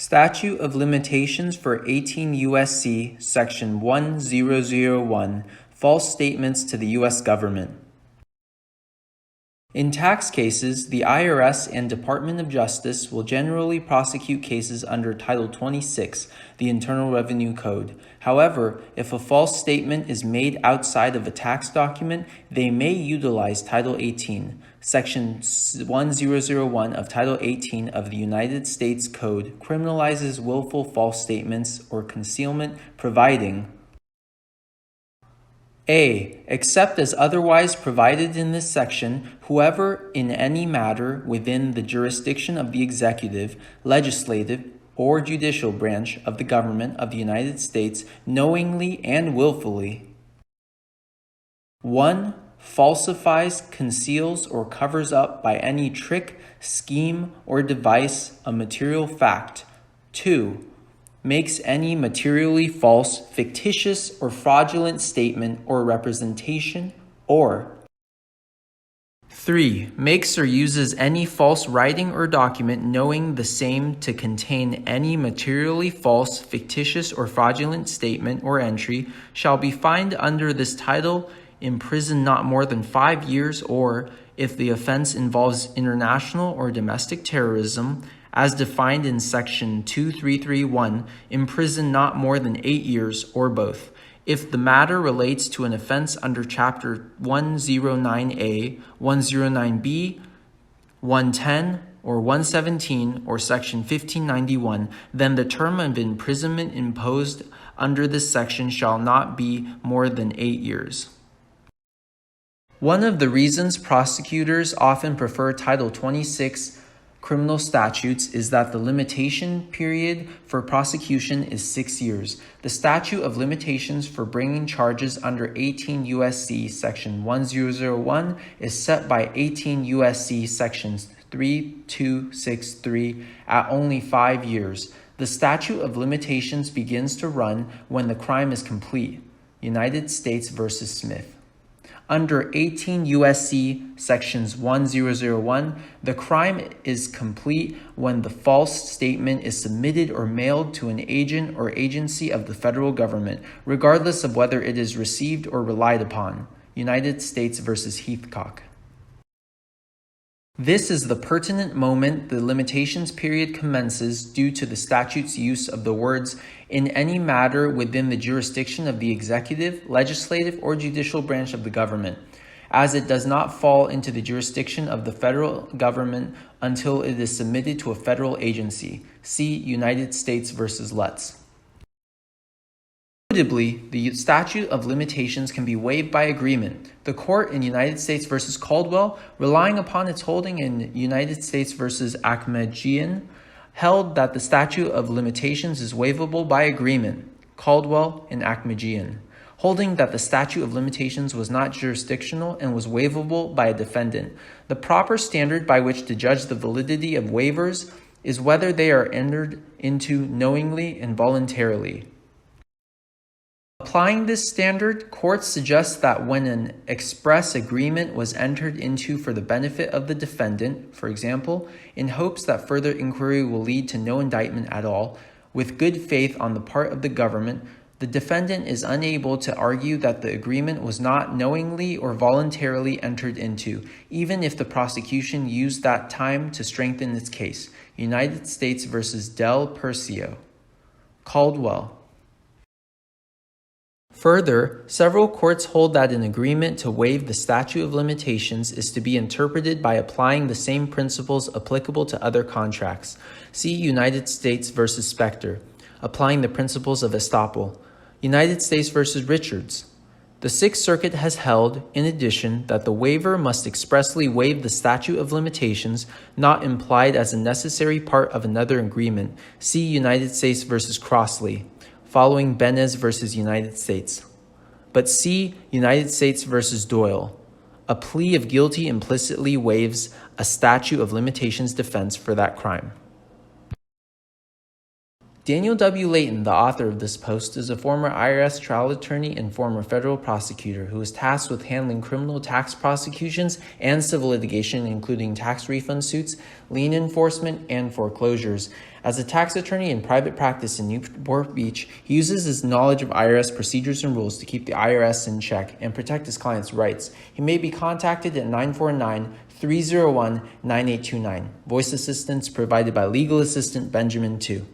Statute of Limitations for 18 U.S.C. Section 1001, False Statements to the U.S. Government. In tax cases, the IRS and Department of Justice will generally prosecute cases under Title 26, the Internal Revenue Code. However, if a false statement is made outside of a tax document, they may utilize Title 18. Section 1001 of Title 18 of the United States Code criminalizes willful false statements or concealment, providing A. Except as otherwise provided in this section, whoever in any matter within the jurisdiction of the executive, legislative, or judicial branch of the government of the United States knowingly and willfully 1. Falsifies, conceals, or covers up by any trick, scheme, or device a material fact. 2. Makes any materially false, fictitious, or fraudulent statement or representation, or 3. Makes or uses any false writing or document knowing the same to contain any materially false, fictitious, or fraudulent statement or entry shall be fined under this title, imprisoned not more than 5 years, or, if the offense involves international or domestic terrorism, as defined in Section 2331, imprison not more than 8 years, or both. If the matter relates to an offense under Chapter 109A, 109B, 110, or 117, or Section 1591, then the term of imprisonment imposed under this section shall not be more than 8 years. One of the reasons prosecutors often prefer Title 26 criminal statutes is that the limitation period for prosecution is 6 years. The statute of limitations for bringing charges under 18 U.S.C. Section 1001 is set by 18 U.S.C. Sections 3263 at only 5 years. The statute of limitations begins to run when the crime is complete. United States v. Smith. Under 18 U.S.C. Sections 1001, the crime is complete when the false statement is submitted or mailed to an agent or agency of the federal government, regardless of whether it is received or relied upon. United States v. Heathcock. This is the pertinent moment the limitations period commences due to the statute's use of the words in any matter within the jurisdiction of the executive, legislative, or judicial branch of the government, as it does not fall into the jurisdiction of the federal government until it is submitted to a federal agency. See United States v. Lutz. Notably, the statute of limitations can be waived by agreement. The court in United States v. Caldwell, relying upon its holding in United States v. Ahmadjian, held that the statute of limitations is waivable by agreement. Caldwell and Ahmadjian, holding that the statute of limitations was not jurisdictional and was waivable by a defendant. The proper standard by which to judge the validity of waivers is whether they are entered into knowingly and voluntarily. Applying this standard, courts suggest that when an express agreement was entered into for the benefit of the defendant, for example, in hopes that further inquiry will lead to no indictment at all, with good faith on the part of the government, the defendant is unable to argue that the agreement was not knowingly or voluntarily entered into, even if the prosecution used that time to strengthen its case. United States v. Del Percio. Caldwell. Further, several courts hold that an agreement to waive the statute of limitations is to be interpreted by applying the same principles applicable to other contracts. See United States v. Specter, applying the principles of estoppel. United States v. Richards. The Sixth Circuit has held, in addition, that the waiver must expressly waive the statute of limitations, not implied as a necessary part of another agreement. See United States v. Crossley, following Benez v. United States. But see United States v. Doyle. A plea of guilty implicitly waives a statute of limitations defense for that crime. Daniel W. Layton, the author of this post, is a former IRS trial attorney and former federal prosecutor who is tasked with handling criminal tax prosecutions and civil litigation, including tax refund suits, lien enforcement, and foreclosures. As a tax attorney in private practice in Newport Beach, he uses his knowledge of IRS procedures and rules to keep the IRS in check and protect his clients' rights. He may be contacted at 949-301-9829. Voice assistance provided by legal assistant Benjamin 2.